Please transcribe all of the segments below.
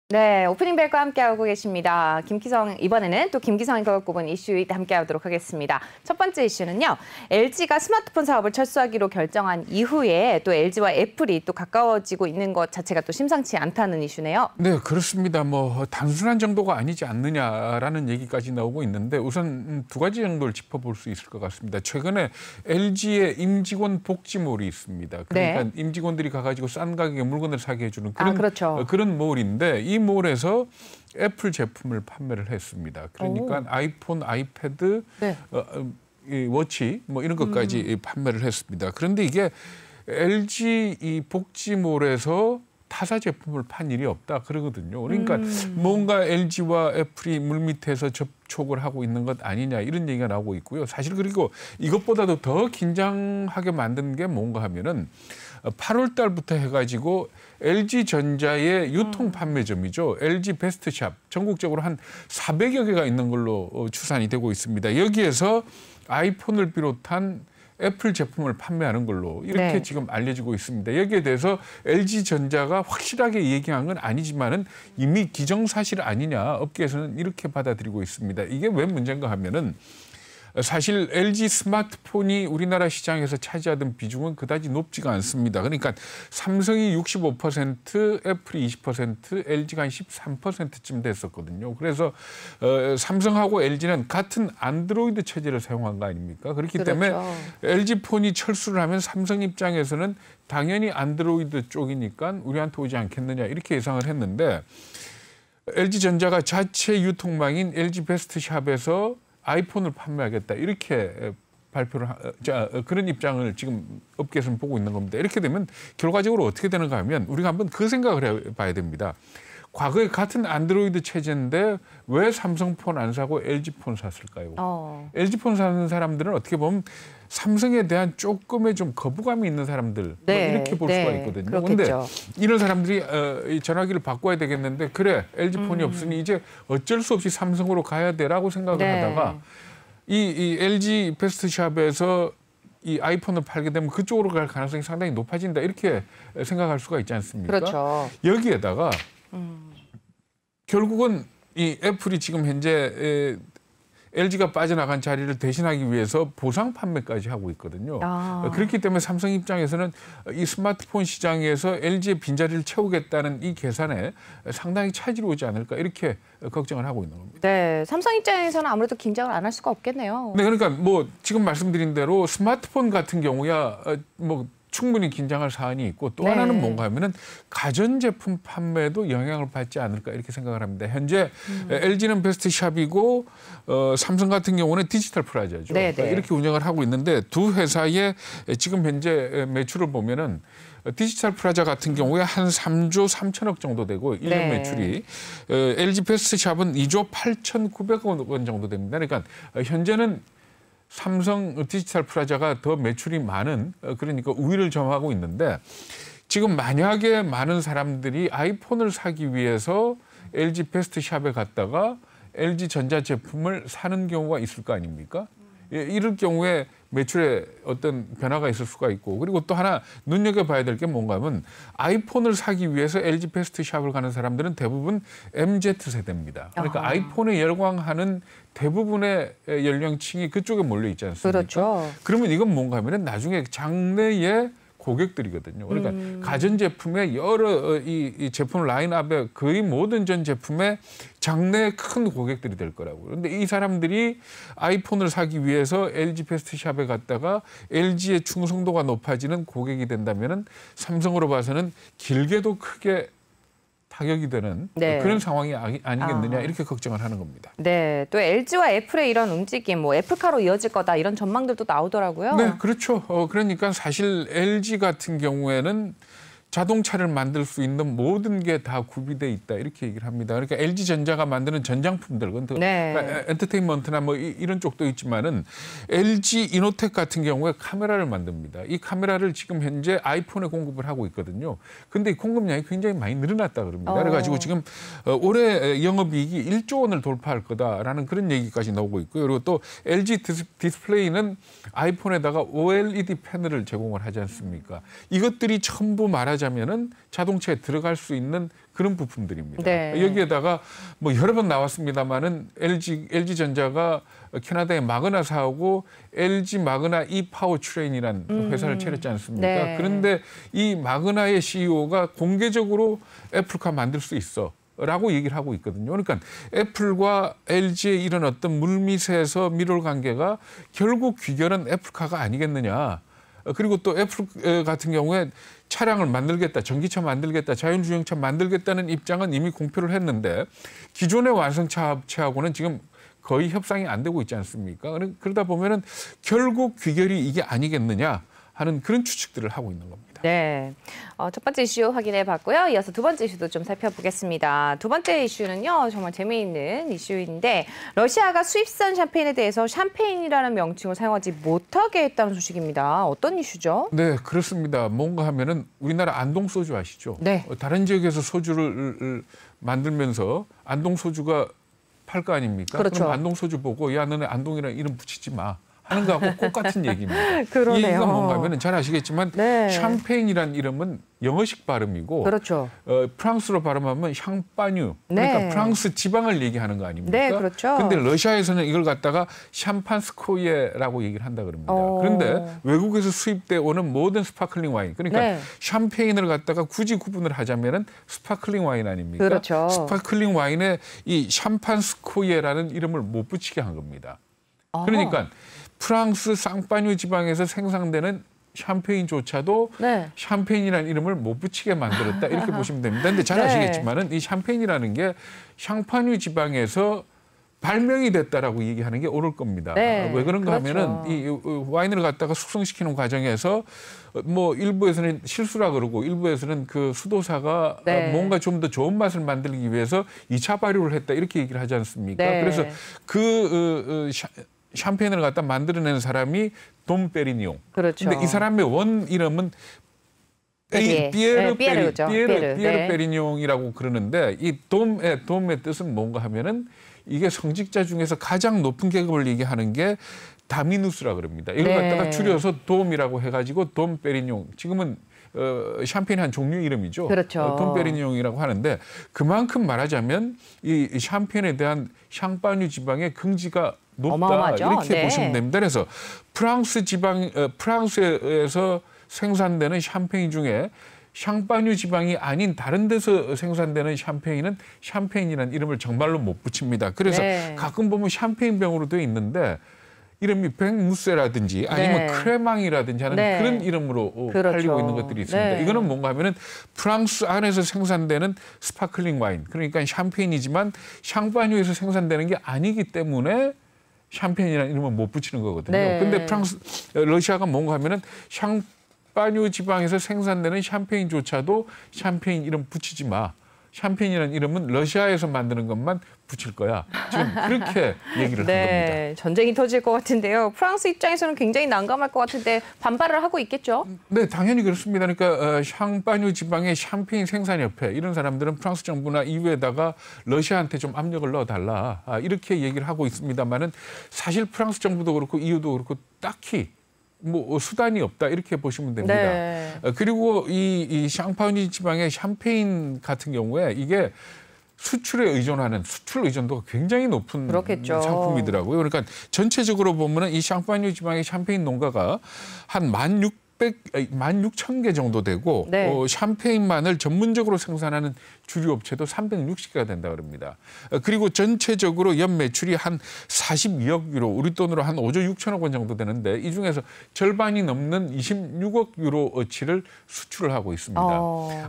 네, 오프닝 벨과 함께하고 계십니다. 이번에는 또 김기성 앵커가 꼽은 이슈 함께하도록 하겠습니다. 첫 번째 이슈는요. LG가 스마트폰 사업을 철수하기로 결정한 이후에 또 LG와 애플이 또 가까워지고 있는 것 자체가 또 심상치 않다는 이슈네요. 네, 그렇습니다. 단순한 정도가 아니지 않느냐라는 얘기까지 나오고 있는데 우선 두 가지 정도를 짚어볼 수 있을 것 같습니다. 최근에 LG의 임직원 복지몰이 있습니다. 그러니까 네. 임직원들이 가가지고 싼 가격에 물건을 사게 해주는 그렇죠. 그런 몰인데 이 몰에서 애플 제품을 판매를 했습니다. 그러니까 아이폰, 아이패드, 네. 워치 이런 것까지 판매를 했습니다. 그런데 이게 LG 이 복지몰에서 타사 제품을 판 일이 없다 그러거든요. 그러니까 뭔가 LG와 애플이 물밑에서 접촉을 하고 있는 것 아니냐 이런 얘기가 나오고 있고요. 사실 그리고 이것보다도 더 긴장하게 만든 게 뭔가 하면은 8월 달부터 해가지고 LG전자의 유통 판매점이죠. LG 베스트샵 전국적으로 한 400여 개가 있는 걸로 추산이 되고 있습니다. 여기에서 아이폰을 비롯한 애플 제품을 판매하는 걸로 이렇게 네. 지금 알려지고 있습니다. 여기에 대해서 LG전자가 확실하게 얘기한 건 아니지만은 이미 기정사실 아니냐 업계에서는 이렇게 받아들이고 있습니다. 이게 왜 문제인가 하면은 사실 LG 스마트폰이 우리나라 시장에서 차지하던 비중은 그다지 높지가 않습니다. 그러니까 삼성이 65%, 애플이 20%, LG가 한 13%쯤 됐었거든요. 그래서 삼성하고 LG는 같은 안드로이드 체제를 사용한 거 아닙니까? 그렇기 그렇죠. 때문에 LG 폰이 철수를 하면 삼성 입장에서는 당연히 안드로이드 쪽이니까 우리한테 오지 않겠느냐 이렇게 예상을 했는데 LG전자가 자체 유통망인 LG 베스트샵에서 아이폰을 판매하겠다 이렇게 발표를 그런 입장을 지금 업계에서는 보고 있는 겁니다. 이렇게 되면 결과적으로 어떻게 되는가 하면 우리가 한번 그 생각을 해봐야 됩니다. 과거에 같은 안드로이드 체제인데 왜 삼성폰 안 사고 LG폰 샀을까요? LG폰 사는 사람들은 어떻게 보면 삼성에 대한 조금의 좀 거부감이 있는 사람들 네, 이렇게 볼 수가 있거든요. 그런데 이런 사람들이 전화기를 바꿔야 되겠는데 그래 LG폰이 없으니 이제 어쩔 수 없이 삼성으로 가야 돼라고 생각을 하다가 이 LG 베스트샵에서 이 아이폰을 팔게 되면 그쪽으로 갈 가능성이 상당히 높아진다 이렇게 생각할 수가 있지 않습니까? 그렇죠. 여기에다가 결국은 이 애플이 지금 현재 LG가 빠져나간 자리를 대신하기 위해서 보상 판매까지 하고 있거든요. 그렇기 때문에 삼성 입장에서는 이 스마트폰 시장에서 LG의 빈자리를 채우겠다는 이 계산에 상당히 차질이 오지 않을까 이렇게 걱정을 하고 있는 겁니다. 네, 삼성 입장에서는 아무래도 긴장을 안 할 수가 없겠네요. 네, 그러니까 지금 말씀드린 대로 스마트폰 같은 경우야 충분히 긴장할 사안이 있고 또 하나는 뭔가 하면은 가전제품 판매도 영향을 받지 않을까 이렇게 생각을 합니다. 현재 LG는 베스트샵이고 삼성 같은 경우는 디지털 프라자죠. 그러니까 이렇게 운영을 하고 있는데 두 회사의 지금 현재 매출을 보면은 디지털 프라자 같은 경우에 한 3조 3천억 정도 되고 1년 매출이 LG 베스트샵은 2조 8,900억 원 정도 됩니다. 그러니까 현재는 삼성 디지털 프라자가 더 매출이 많은 그러니까 우위를 점하고 있는데 지금 만약에 많은 사람들이 아이폰을 사기 위해서 LG 베스트샵에 갔다가 LG 전자 제품을 사는 경우가 있을 거 아닙니까? 이럴 경우에 매출에 어떤 변화가 있을 수가 있고 그리고 또 하나 눈여겨봐야 될 게 뭔가 하면 아이폰을 사기 위해서 LG 베스트샵을 가는 사람들은 대부분 MZ세대입니다. 그러니까 아이폰에 열광하는 대부분의 연령층이 그쪽에 몰려 있지 않습니까? 그렇죠. 그러면 이건 뭔가 하면 나중에 장래에 고객들이거든요. 그러니까 가전제품의 여러 이 제품 라인업의 거의 모든 전 제품의 장래에 큰 고객들이 될 거라고. 그런데 이 사람들이 아이폰을 사기 위해서 LG 베스트샵에 갔다가 LG의 충성도가 높아지는 고객이 된다면은 삼성으로 봐서는 길게도 크게 타격이 되는 그런 상황이 아니겠느냐 이렇게 걱정을 하는 겁니다. 네, 또 LG와 애플의 이런 움직임, 애플카로 이어질 거다 이런 전망들도 나오더라고요. 네, 그렇죠. 그러니까 사실 LG 같은 경우에는 자동차를 만들 수 있는 모든 게 다 구비돼 있다 이렇게 얘기를 합니다. 그러니까 LG전자가 만드는 전장품들, 그러니까 엔터테인먼트나 이런 쪽도 있지만은 LG 이노텍 같은 경우에 카메라를 만듭니다. 이 카메라를 지금 현재 아이폰에 공급을 하고 있거든요. 근데 이 공급량이 굉장히 많이 늘어났다 그럽니다. 그래가지고 지금 올해 영업이익이 1조 원을 돌파할 거다라는 그런 얘기까지 나오고 있고요. 그리고 또 LG 디스플레이는 아이폰에다가 OLED 패널을 제공을 하지 않습니까? 이것들이 전부 말하자면 말하자면은 자동차에 들어갈 수 있는 그런 부품들입니다. 네. 여기에다가 뭐 여러 번 나왔습니다만은 LG전자가 캐나다의 마그나 사하고 LG 마그나 이파워트레인이라는 회사를 차렸지 않습니까? 네. 그런데 이 마그나의 CEO가 공개적으로 애플카 만들 수 있어. 라고 얘기를 하고 있거든요. 그러니까 애플과 LG의 이런 어떤 물밑에서 미롤 관계가 결국 귀결은 애플카가 아니겠느냐. 그리고 또 애플 같은 경우에 차량을 만들겠다, 전기차 만들겠다, 자율주행차 만들겠다는 입장은 이미 공표를 했는데 기존의 완성차 업체하고는 지금 거의 협상이 안 되고 있지 않습니까? 그러다 보면은 결국 귀결이 이게 아니겠느냐 하는 그런 추측들을 하고 있는 겁니다. 네, 첫 번째 이슈 확인해 봤고요. 이어서 두 번째 이슈도 좀 살펴보겠습니다. 두 번째 이슈는요, 정말 재미있는 이슈인데 러시아가 수입산 샴페인에 대해서 샴페인이라는 명칭을 사용하지 못하게 했다는 소식입니다. 어떤 이슈죠? 네, 그렇습니다. 뭔가 하면은 우리나라 안동 소주 아시죠? 네. 다른 지역에서 소주를 만들면서 안동 소주가 팔 거 아닙니까? 그렇죠. 그럼 안동 소주 보고 야 너네 안동이라는 이름 붙이지 마. 하는 거하고 똑같은 얘기입니다. 그러네요. 이 얘기가 뭔가 하면 잘 아시겠지만 네. 샴페인이라는 이름은 영어식 발음이고 그렇죠. 프랑스로 발음하면 샹파뉴. 그러니까 네. 프랑스 지방을 얘기하는 거 아닙니까? 네, 그렇죠. 근데 러시아에서는 이걸 갖다가 샴판스코예라고 얘기를 한다 그럽니다. 그런데 외국에서 수입돼 오는 모든 스파클링 와인, 그러니까 네. 샴페인을 갖다가 굳이 구분을 하자면은 스파클링 와인 아닙니까? 그렇죠. 스파클링 와인에 이 샴판스코예라는 이름을 못 붙이게 한 겁니다. 그러니까 프랑스 쌍파뉴 지방에서 생산되는 샴페인조차도 네. 샴페인이라는 이름을 못 붙이게 만들었다 이렇게 보시면 됩니다. 그런데 잘 아시겠지만은 이 샴페인이라는 게 샹파뉴 지방에서 발명이 됐다라고 얘기하는 게 옳을 겁니다. 네. 왜 그런가 그렇죠. 하면은 이 와인을 갖다가 숙성시키는 과정에서 뭐 일부에서는 실수라 그러고 일부에서는 그 수도사가 네. 뭔가 좀 더 좋은 맛을 만들기 위해서 2차 발효를 했다 이렇게 얘기를 하지 않습니까? 네. 그래서 그 샴페인을 갖다 만들어내는 사람이 돔 페리뇽. 그렇죠. 근데 이 사람의 원 이름은 피에르 페리뇽이라고 그러는데 이 돔의 뜻은 뭔가 하면은 이게 성직자 중에서 가장 높은 계급을 얘기하는 게 다미누스라 그럽니다. 이걸 갖다가 줄여서 돔이라고 해가지고 돔 페리뇽. 지금은 샴페인 한 종류 이름이죠. 그렇죠. 돔 페리뇽이라고 하는데 그만큼 말하자면 이 샴페인에 대한 샹파뉴 지방의 긍지가 높다 어마어마하죠. 이렇게 네. 보시면 됩니다. 그래서 프랑스에서 생산되는 샴페인 중에 샹파뉴 지방이 아닌 다른 데서 생산되는 샴페인은 샴페인이라는 이름을 정말로 못 붙입니다. 그래서 가끔 보면 샴페인 병으로 되어 있는데 이름이 백무세라든지 아니면 크레망이라든지 하는 그런 이름으로 팔리고 있는 것들이 있습니다. 이거는 뭔가 하면은 프랑스 안에서 생산되는 스파클링 와인, 그러니까 샴페인이지만 샹파뉴에서 생산되는 게 아니기 때문에 샴페인이라는 이름을 못 붙이는 거거든요. 근데 러시아가 뭔가 하면은 샹파뉴 지방에서 생산되는 샴페인조차도 샴페인 이름 붙이지 마. 샴페인이라는 이름은 러시아에서 만드는 것만 붙일 거야. 지금 그렇게 얘기를 한 겁니다. 전쟁이 터질 것 같은데요. 프랑스 입장에서는 굉장히 난감할 것 같은데 반발을 하고 있겠죠? 네, 당연히 그렇습니다. 그러니까 샹파뉴 지방의 샴페인 생산협회 이런 사람들은 프랑스 정부나 EU에다가 러시아한테 좀 압력을 넣어달라 이렇게 얘기를 하고 있습니다만은 사실 프랑스 정부도 그렇고 EU도 그렇고 딱히 뭐 수단이 없다 이렇게 보시면 됩니다. 그리고 이 샹파뉴 지방의 샴페인 같은 경우에 이게 수출에 의존하는 수출 의존도가 굉장히 높은 상품이더라고요. 그러니까 전체적으로 보면은 이 샹파뉴 지방의 샴페인 농가가 한 16,000개 정도 되고 샴페인만을 전문적으로 생산하는 주류 업체도 360개가 된다 그럽니다. 그리고 전체적으로 연 매출이 한 42억 유로, 우리 돈으로 한 5조 6천억 원 정도 되는데 이 중에서 절반이 넘는 26억 유로어치를 수출을 하고 있습니다.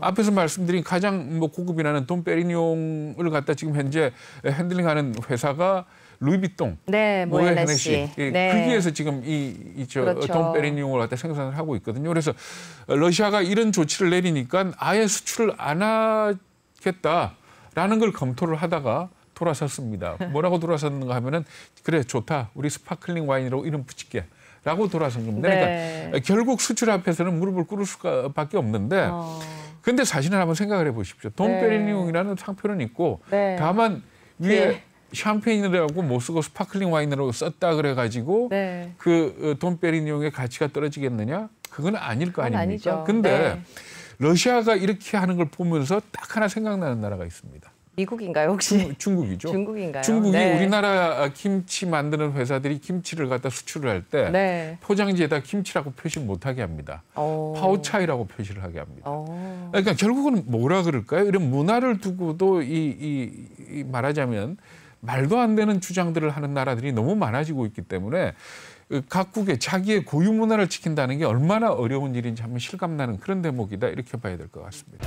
앞에서 말씀드린 가장 고급이라는 돔 페리뇽을 갖다 지금 현재 핸들링하는 회사가 루이비통, 모에 헤네시, 거기에서 지금 돔 페리뇽을 갖다 생산을 하고 있거든요. 그래서 러시아가 이런 조치를 내리니까 아예 수출을 안 하겠다라는 걸 검토를 하다가 돌아섰습니다. 뭐라고 돌아섰는가 하면은 그래 좋다, 우리 스파클링 와인이라고 이름 붙일게. 라고 돌아선 겁니다. 그러니까 결국 수출 앞에서는 무릎을 꿇을 수밖에 없는데 근데 사실은 한번 생각을 해보십시오. 돔 페리뇽이라는 상표는 있고 다만 위에 샴페인이라고 못 쓰고 스파클링 와인으로 썼다 그래가지고 그 돔 페리뇽의 가치가 떨어지겠느냐? 그건 아닐 거 아닙니까? 근데 러시아가 이렇게 하는 걸 보면서 딱 하나 생각나는 나라가 있습니다. 미국인가요 혹시? 중국이죠. 중국인가요? 중국이 네. 우리나라 김치 만드는 회사들이 김치를 갖다 수출을 할 때 네. 포장지에다 김치라고 표시를 못하게 합니다. 파오차이라고 표시를 하게 합니다. 그러니까 결국은 뭐라 그럴까요? 이런 문화를 두고도 이 말하자면 말도 안 되는 주장들을 하는 나라들이 너무 많아지고 있기 때문에 각국의 자기의 고유 문화를 지킨다는 게 얼마나 어려운 일인지 한번 실감나는 그런 대목이다 이렇게 봐야 될 것 같습니다.